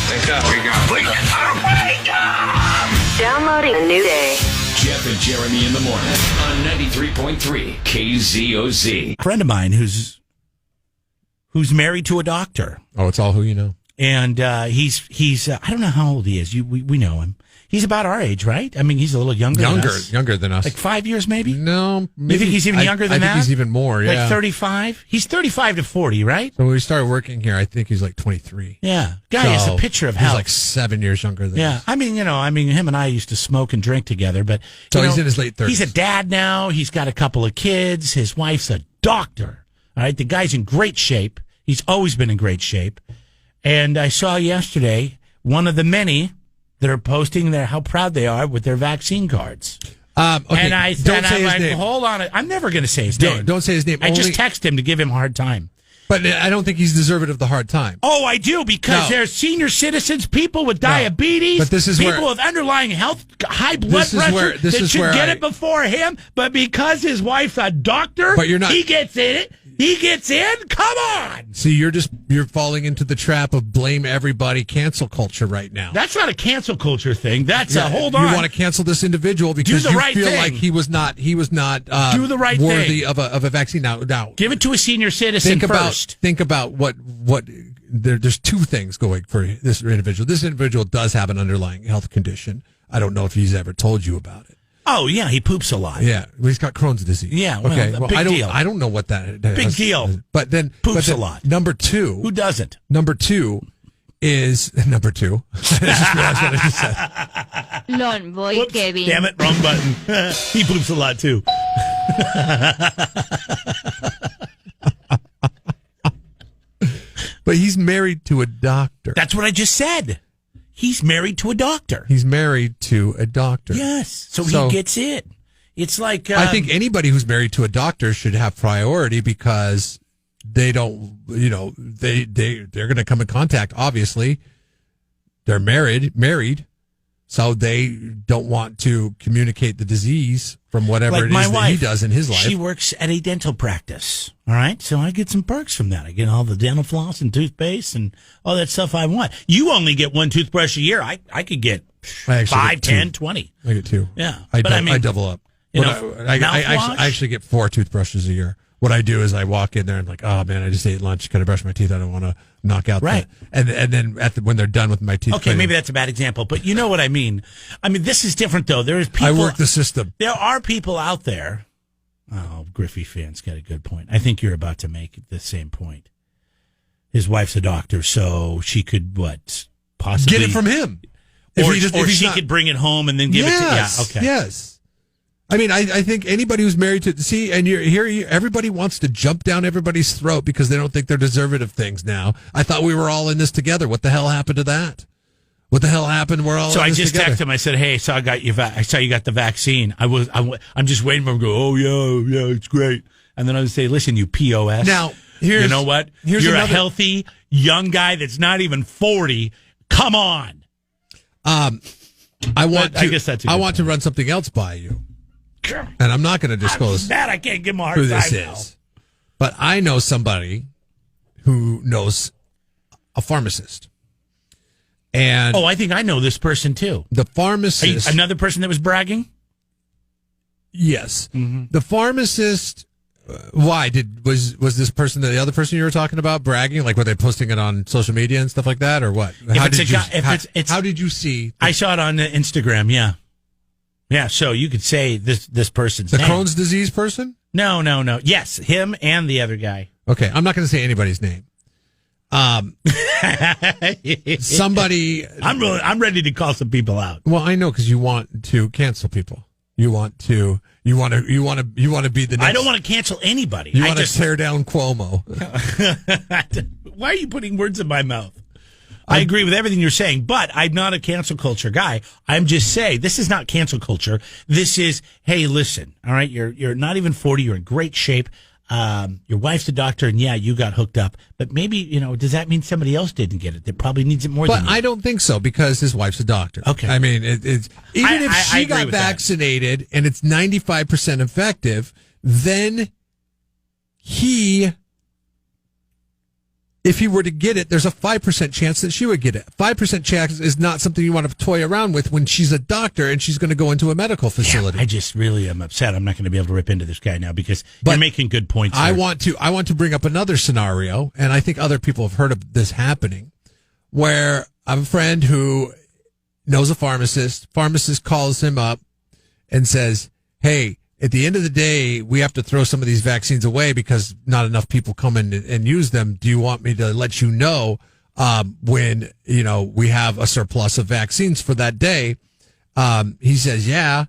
Wake up. Wake up. Downloading a new day. Jeff and Jeremy in the morning on 93.3 KZOZ. A friend of mine who's married to a doctor. Oh, it's all who you know. And he's I don't know how old he is. We know him. He's about our age, right? I mean, he's a little younger than us. Younger than us. Like 5 years, maybe? No. Maybe, you think he's even younger than that? I think he's even more, yeah. Like 35? He's 35 to 40, right? So when we started working here, I think he's like 23. Yeah. Guy is a picture of health. He's like 7 years younger than us. I mean, him and I used to smoke and drink together, but so he's in his late 30s. He's a dad now. He's got a couple of kids. His wife's a doctor. All right. The guy's in great shape. He's always been in great shape. And I saw yesterday one of the many that are posting how proud they are with their vaccine cards. Okay. And I said, name. hold on. I'm never going to say his name. Don't say his name. I just text him to give him a hard time. But I don't think he's deserving of the hard time. Oh, I do, because there's senior citizens, people with diabetes, but this is people with underlying health, high blood pressure that should get it before him. But because his wife's a doctor, he gets in it. He gets in? Come on! See, you're falling into the trap of blame everybody cancel culture right now. That's not a cancel culture thing. That's hold on. You want to cancel this individual because you feel like he was not do the right worthy thing. of a vaccine. Now give it to a senior citizen first. Think about what there's two things going for this individual. This individual does have an underlying health condition. I don't know if he's ever told you about it. Oh, yeah, he poops a lot. Yeah, he's got Crohn's disease. Yeah, well, big deal. I don't know what that is. Big deal. But then poops a lot. Number two. Who doesn't? Number two is number two. I just realized what I just said. Lon boy, Kevin. Damn it, wrong button. He poops a lot too. But he's married to a doctor. That's what I just said. He's married to a doctor. He's married to a doctor. Yes. So he gets it. It's like... I think anybody who's married to a doctor should have priority because they don't, they're going to come in contact, obviously. They're married, so they don't want to communicate the disease from whatever it is that he does in his life. She works at a dental practice, all right? So I get some perks from that. I get all the dental floss and toothpaste and all that stuff I want. You only get one toothbrush a year. I could get 5, 10, 20. I get 2. Yeah. I double up. I actually get 4 toothbrushes a year. What I do is I walk in there and oh man, I just ate lunch. Got to brush my teeth. I don't want to knock out right. And then when they're done with my teeth. Okay, maybe that's a bad example, but you know what I mean. I mean, this is different though. There is people. I work the system. There are people out there. Oh, Griffey fans got a good point. I think you're about to make the same point. His wife's a doctor, so she could possibly get it from him, or she could bring it home and then give it to. Yeah, okay, yes. I mean, I think anybody who's married to and everybody wants to jump down everybody's throat because they don't think they're deserving of things now. I thought we were all in this together. What the hell happened to that? What the hell happened? We're all so in this together. I just texted him. I said, "Hey, so I saw you got the vaccine. I'm just waiting for him to go. Oh yeah, it's great." And then I would say, "Listen, you POS. Now, you know what? You're a healthy young guy that's not even 40. Come on." I want to run something else by you. And I'm not going to disclose I can't give him a hard who time this is. But I know somebody who knows a pharmacist. And I think I know this person too. The pharmacist. Another person that was bragging? Yes. Mm-hmm. The pharmacist, why? Was this person the other person you were talking about bragging? Like, were they posting it on social media and stuff like that, or what? How did you see? I saw it on Instagram, yeah. Yeah, so you could say this person's the name. Crohn's disease person? No. Yes, him and the other guy. Okay, I'm not going to say anybody's name. Somebody. I'm ready to call some people out. Well, I know because you want to cancel people. You want to be the next. I don't want to cancel anybody. You want to tear down Cuomo. Why are you putting words in my mouth? I agree with everything you're saying, but I'm not a cancel culture guy. I'm just saying this is not cancel culture. This is, hey, listen, all right, you're not even 40. You're in great shape. Your wife's a doctor, and yeah, you got hooked up. But maybe, does that mean somebody else didn't get it? That probably needs it more than you. But I don't think so because his wife's a doctor. Okay. I mean, it's even if she got vaccinated and it's 95% effective, then he if he were to get it, there's a 5% chance that she would get it. 5% chance is not something you want to toy around with when she's a doctor and she's going to go into a medical facility. Yeah, I just really am upset. I'm not going to be able to rip into this guy now because you're making good points. I want to bring up another scenario, and I think other people have heard of this happening, where I have a friend who knows a pharmacist. Pharmacist calls him up and says, "Hey, at the end of the day, we have to throw some of these vaccines away because not enough people come in and use them. Do you want me to let you know when we have a surplus of vaccines for that day?" He says, "Yeah."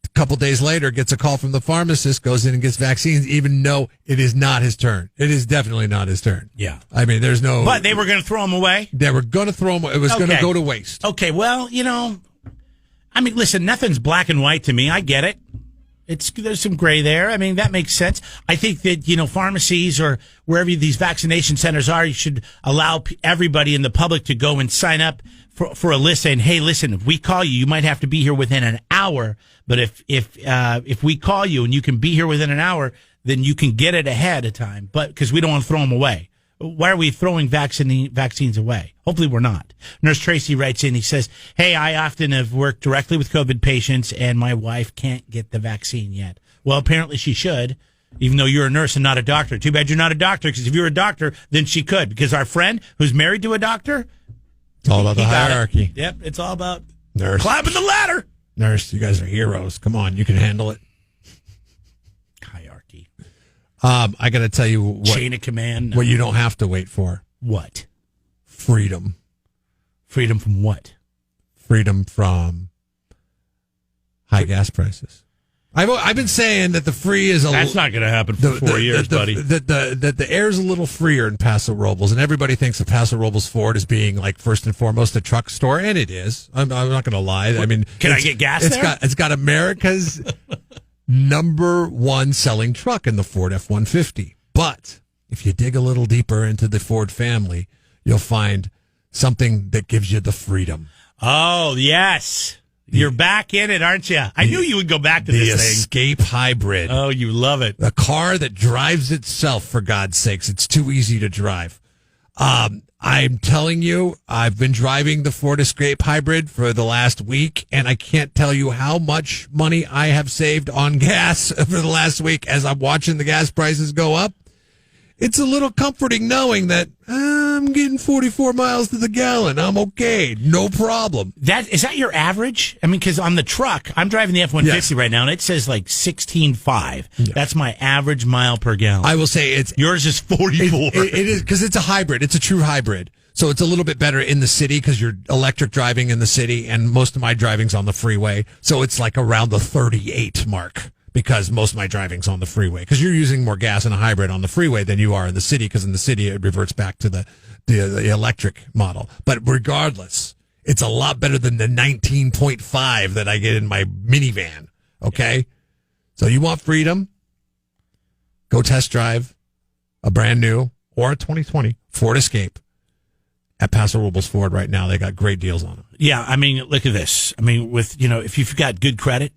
A couple days later, gets a call from the pharmacist, goes in and gets vaccines, even though it is not his turn. It is definitely not his turn. Yeah. I mean, there's no... But they were going to throw them away? They were going to throw them... It was going to go to waste. Okay, well, I mean, listen, nothing's black and white to me. I get it. There's some gray there. I mean, that makes sense. I think that, pharmacies or wherever these vaccination centers are, you should allow everybody in the public to go and sign up for a list saying, "Hey, listen, if we call you, you might have to be here within an hour. But if we call you and you can be here within an hour, then you can get it ahead of time. But because we don't want to throw them away. Why are we throwing vaccines away? Hopefully we're not." Nurse Tracy writes in, he says, "Hey, I often have worked directly with COVID patients and my wife can't get the vaccine yet." Well, apparently she should, even though you're a nurse and not a doctor. Too bad you're not a doctor, because if you're a doctor, then she could. Because our friend who's married to a doctor, it's all about the hierarchy. Yep, it's all about nurse climbing the ladder. Nurse, you guys are heroes. Come on, you can handle it. Hierarchy. I got to tell you what, chain of command. What you don't have to wait for. What? Freedom. Freedom from what? Freedom from high gas prices. I've been saying that the free is that's not going to happen for 4 years, buddy. That the air is a little freer in Paso Robles, and everybody thinks of Paso Robles Ford as being like first and foremost a truck store, and it is. I'm not going to lie. I mean, can I get gas there? It's got America's number one selling truck in the Ford F-150. But if you dig a little deeper into the Ford family, you'll find something that gives you the freedom. Oh yes. You're back in it, aren't you? I knew you would go back to this thing. The Escape Hybrid. Oh, you love it. The car that drives itself, for God's sakes. It's too easy to drive. I'm telling you, I've been driving the Ford Escape Hybrid for the last week, and I can't tell you how much money I have saved on gas for the last week as I'm watching the gas prices go up. It's a little comforting knowing that I'm getting 44 miles to the gallon. I'm okay. No problem. Is that your average? I mean, because on the truck, I'm driving the F-150 right now, and it says like 16.5. Yeah. That's my average mile per gallon. I will say yours is 44. It is because it's a hybrid. It's a true hybrid. So it's a little bit better in the city because you're electric driving in the city, and most of my driving's on the freeway. So it's like around the 38 mark. Because most of my driving's on the freeway. Because you're using more gas in a hybrid on the freeway than you are in the city. Because in the city, it reverts back to the electric model. But regardless, it's a lot better than the 19.5 that I get in my minivan. Okay? So you want freedom? Go test drive a brand new or a 2020 Ford Escape at Paso Robles Ford right now. They got great deals on them. Yeah, I mean, look at this. I mean, if you've got good credit,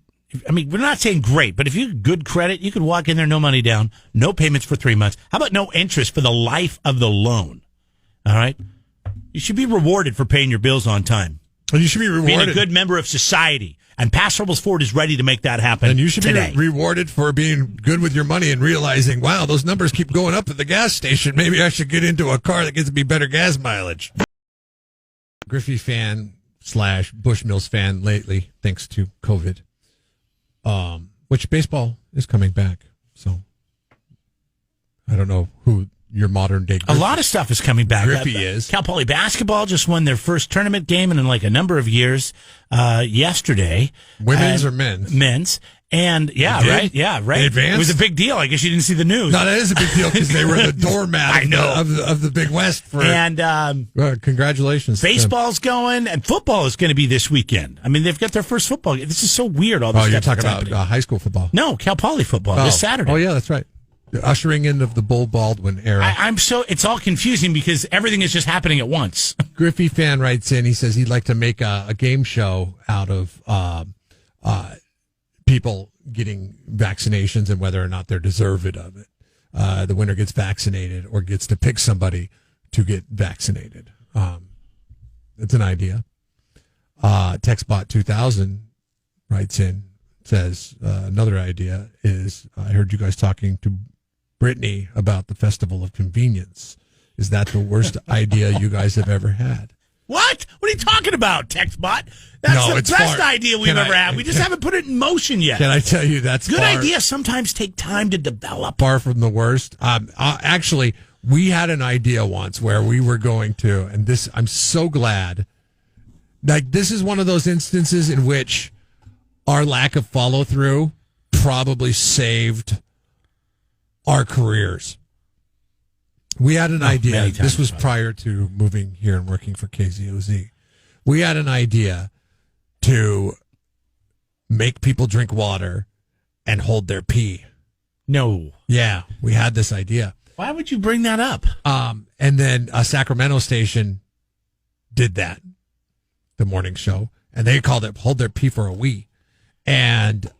I mean, we're not saying great, but if you have good credit, you could walk in there, no money down, no payments for 3 months. How about no interest for the life of the loan? All right? You should be rewarded for paying your bills on time. And you should be rewarded. Being a good member of society. And Paso Robles Ford is ready to make that happen. And you should today. be rewarded for being good with your money and realizing, wow, those numbers keep going up at the gas station. Maybe I should get into a car that gives me better gas mileage. Griffey fan / Bushmills fan lately, thanks to COVID. Which baseball is coming back. So I don't know who your modern day Griffey. A lot of stuff is coming back. Griffey is. Cal Poly basketball just won their first tournament game in like a number of years yesterday. Women's or men's? Men's. And right. They advanced? It was a big deal. I guess you didn't see the news. No, that is a big deal because they were the doormat of the Big West. Congratulations. Baseball's going and football is going to be this weekend. I mean, they've got their first football game. This is so weird. All this you're talking about high school football? No, Cal Poly football this Saturday. Oh, yeah, that's right. The ushering in of the Bull Baldwin era. It's all confusing because everything is just happening at once. Griffey fan writes in, he says he'd like to make a game show out of people getting vaccinations and whether or not they're deserved of it. The winner gets vaccinated or gets to pick somebody to get vaccinated. It's an idea. TextBot 2000 writes in, says another idea is, I heard you guys talking to Brittany about the Festival of Convenience. Is that the worst idea you guys have ever had? What? What are you talking about, TextBot? That's the best idea we've ever had. We just haven't put it in motion yet. Can I tell you that's good ideas sometimes take time to develop. Far from the worst. Actually, we had an idea once where we were going to, and this, I'm so glad. Like, this is one of those instances in which our lack of follow through probably saved our careers. We had an idea. This was prior to moving here and working for KZOZ. We had an idea to make people drink water and hold their pee. No. Yeah, we had this idea. Why would you bring that up? And then a Sacramento station did that, the morning show, and they called it Hold Their Pee for a Wee. And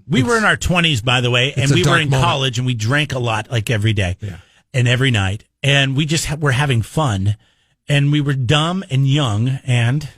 we were in our 20s, by the way, and we were in college, and we drank a lot, like every day and every night. And we just were having fun, and we were dumb and young and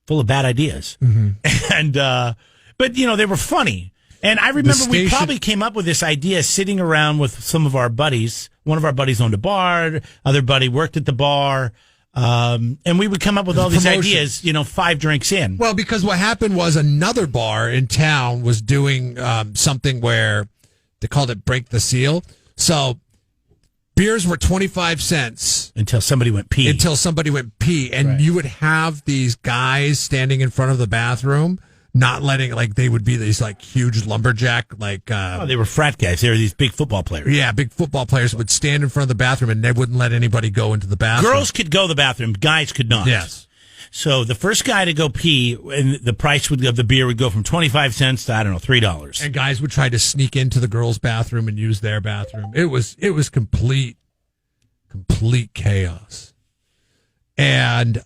full of bad ideas. Mm-hmm. And but, you know, they were funny. And I remember we probably came up with this idea sitting around with some of our buddies. One of our buddies owned a bar. Other buddy worked at the bar. And we would come up with all these ideas, 5 drinks in. Well, because what happened was another bar in town was doing something where they called it Break the Seal. So beers were 25 cents. Until somebody went pee. And you would have these guys standing in front of the bathroom, not letting, they would be these, huge lumberjack, they were frat guys. They were these big football players. Yeah, big football players would stand in front of the bathroom, and they wouldn't let anybody go into the bathroom. Girls could go to the bathroom. Guys could not. Yes. So the first guy to go pee, and the price of the beer would go from 25 cents to, $3. And guys would try to sneak into the girls' bathroom and use their bathroom. It was complete chaos. And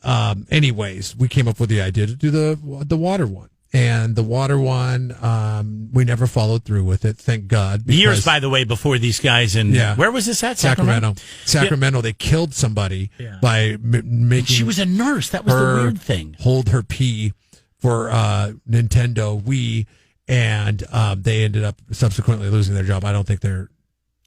anyways, we came up with the idea to do the water one. And the water one, we never followed through with it, thank God. Years, by the way, before these guys in... Yeah. Where was this at? Sacramento. They killed somebody by making... She was a nurse. That was the weird thing. Hold her pee for Nintendo Wii, and they ended up subsequently losing their job. I don't think they're...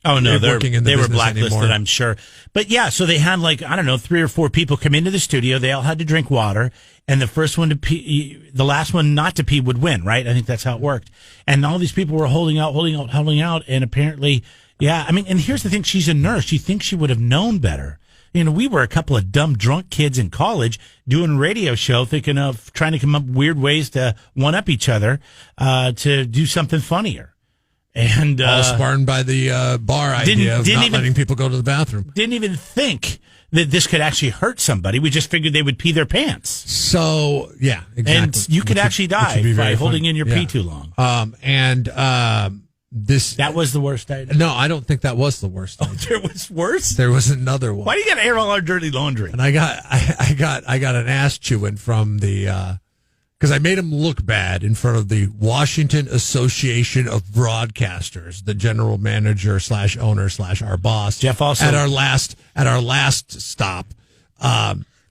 Oh, no, they were blacklisted, anymore. I'm sure. But yeah, so they had 3 or 4 people come into the studio. They all had to drink water. And the first one to pee, the last one not to pee would win, right? I think that's how it worked. And all these people were holding out. And apparently, and here's the thing. She's a nurse. You think she would have known better. We were a couple of dumb, drunk kids in college doing a radio show, thinking of trying to come up with weird ways to one-up each other, to do something funnier. And all sparring by the bar idea of not letting people go to the bathroom. Didn't even think that this could actually hurt somebody. We just figured they would pee their pants. So, yeah, exactly. And you could actually die by holding in your pee too long. That was the worst idea. No, I don't think that was the worst idea. There was worse? There was another one. Why do you got to air all our dirty laundry? And I got an ass chewing from the... because I made him look bad in front of the Washington Association of Broadcasters, the general manager / owner / our boss. Jeff also at our last stop.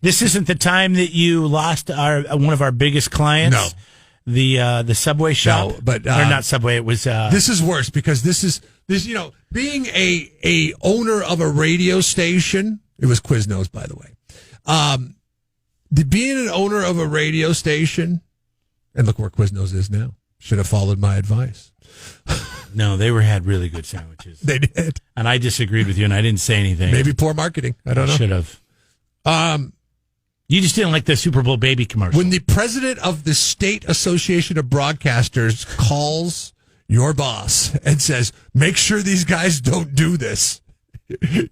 This isn't the time that you lost one of our biggest clients. No, the Subway shop. No, but or not Subway. It was. This is worse because this being a owner of a radio station. It was Quiznos, by the way. Being an owner of a radio station, and look where Quiznos is now. Should have followed my advice. No, they had really good sandwiches. They did. And I disagreed with you, and I didn't say anything. Maybe poor marketing. I don't know. Should have. You just didn't like the Super Bowl baby commercial. When the president of the State Association of Broadcasters calls your boss and says, make sure these guys don't do this.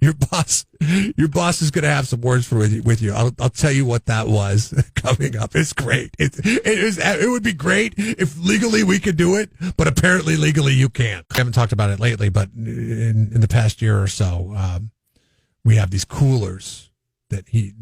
Your boss is going to have some words with you. I'll tell you what that was coming up. It's great. It would be great if legally we could do it, but apparently legally you can't. I haven't talked about it lately, but in the past year or so, we have these coolers that he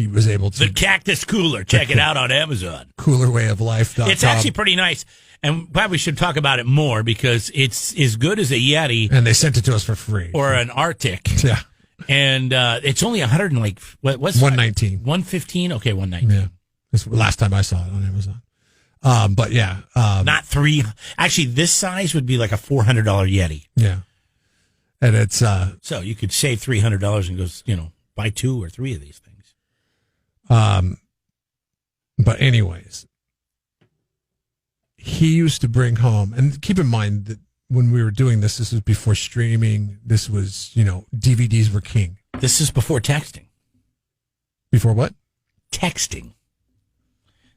was able to. The Cactus Cooler. Check it out on Amazon. Coolerwayoflife.com. It's actually pretty nice. And probably should talk about it more because it's as good as a Yeti. And they sent it to us for free. Or an Arctic. Yeah. And it's only 100 and like, what was 119. 115? Okay, 119. Yeah. That's the last time I saw it on Amazon. But yeah. Not three. Actually, this size would be like a $400 Yeti. Yeah. And it's so you could save $300 and go, buy 2 or 3 of these things. But anyways, he used to bring home, and keep in mind that when we were doing this was before streaming. This was, DVDs were king. This is before texting. Before what? Texting.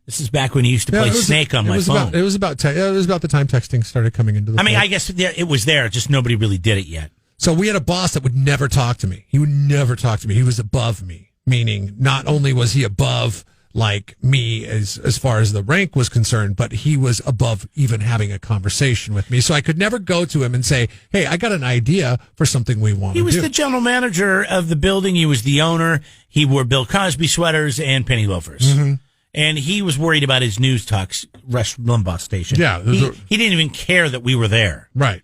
This is back when he used to play Snake on my phone. It was about the time texting started coming into the I mean, fold. I guess it was there, just nobody really did it yet. So we had a boss that would never talk to me. He would never talk to me. He was above me, meaning not only was he above like me as far as the rank was concerned, but he was above even having a conversation with me. So I could never go to him and say, hey, I got an idea for something we want to do. He was the general manager of the building. He was the owner. He wore Bill Cosby sweaters and penny loafers. Mm-hmm. And he was worried about his news talks, Rush Limbaugh station. Yeah. He didn't even care that we were there. Right.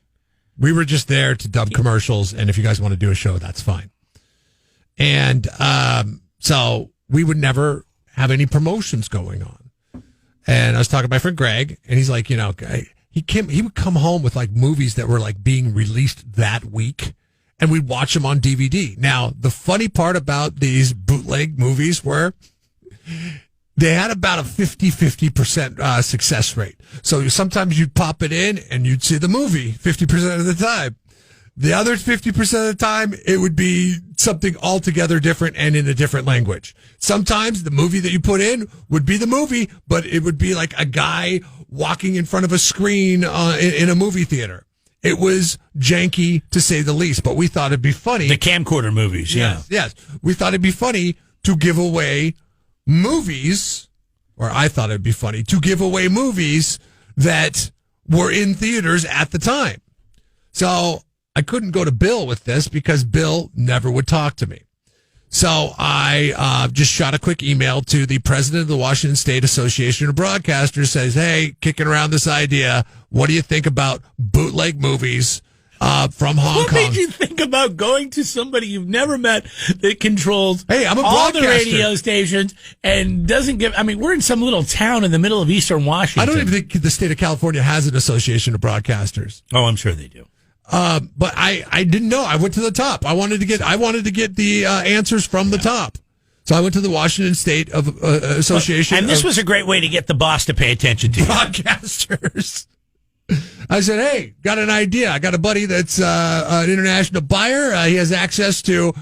We were just there to dub commercials, and if you guys want to do a show, that's fine. And so we would never have any promotions going on. And I was talking to my friend Greg, and he's like, he would come home with like movies that were like being released that week, and we'd watch them on DVD. Now, the funny part about these bootleg movies were they had about a 50% success rate. So sometimes you'd pop it in and you'd see the movie 50% of the time. The other 50% of the time, it would be something altogether different and in a different language. Sometimes the movie that you put in would be the movie, but it would be like a guy walking in front of a screen in a movie theater. It was janky, to say the least, but we thought it'd be funny. The camcorder movies, yeah. Yes. We thought it'd be funny to give away movies, or I thought it'd be funny to give away movies that were in theaters at the time. So I couldn't go to Bill with this because Bill never would talk to me. So I just shot a quick email to the president of the Washington State Association of Broadcasters, says, hey, kicking around this idea. What do you think about bootleg movies from Hong Kong? What made you think about going to somebody you've never met that controls I'm a all the broadcaster. radio stations and doesn't give... I mean, we're in some little town in the middle of eastern Washington. I don't even think the state of California has an association of broadcasters. Oh, I'm sure they do. But I didn't know. I went to the top. I wanted to get the answers from the top. So I went to the Washington State Association. And this was a great way to get the boss to pay attention to you. Broadcasters. I said, hey, got an idea. I got a buddy that's an international buyer. He has access to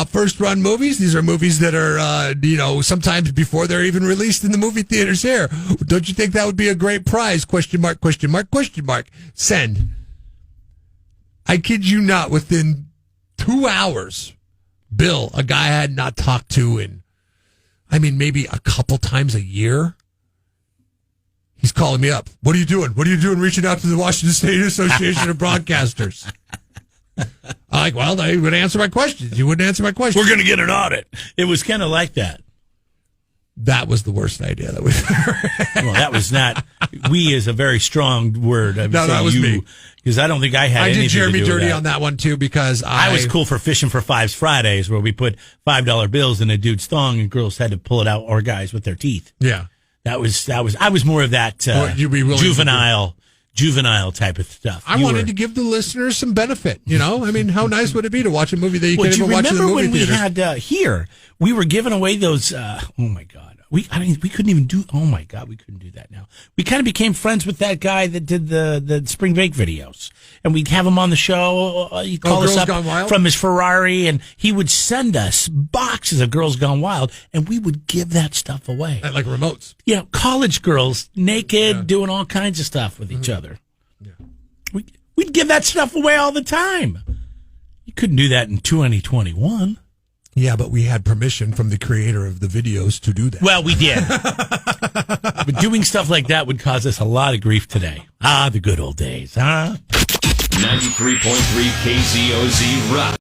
first run movies. These are movies that are, sometimes before they're even released in the movie theaters here. Don't you think that would be a great prize? ? Send. I kid you not, within 2 hours, Bill, a guy I had not talked to in, maybe a couple times a year, he's calling me up. What are you doing? What are you doing reaching out to the Washington State Association of Broadcasters? I'm like, well, they would answer my questions. You wouldn't answer my questions. We're going to get an audit. It was kind of like that. That was the worst idea that we've ever had. Well, that was not. We is a very strong word. No, that was me. Because I don't think I had anything did Jeremy to do dirty with that. on that one, too, because I was cool for Fishing for Fives Fridays, where we put $5 bills in a dude's thong and girls had to pull it out, or guys with their teeth. Yeah. That was. I was more of that you'd be willing juvenile type of stuff. I wanted to give the listeners some benefit, how nice would it be to watch a movie that you can't even watch in the movie theaters? Remember when we had here, we were giving away those, oh my God. We couldn't even do, oh my God, we couldn't do that now. We kind of became friends with that guy that did the spring break videos. And we'd have him on the show. He'd call us up from his Ferrari, and he would send us boxes of Girls Gone Wild, and we would give that stuff away. Like remotes. College girls, naked, doing all kinds of stuff with each other. Yeah. We'd give that stuff away all the time. You couldn't do that in 2021. Yeah, but we had permission from the creator of the videos to do that. Well, we did. But doing stuff like that would cause us a lot of grief today. The good old days, huh? 93.3 KZOZ Rock.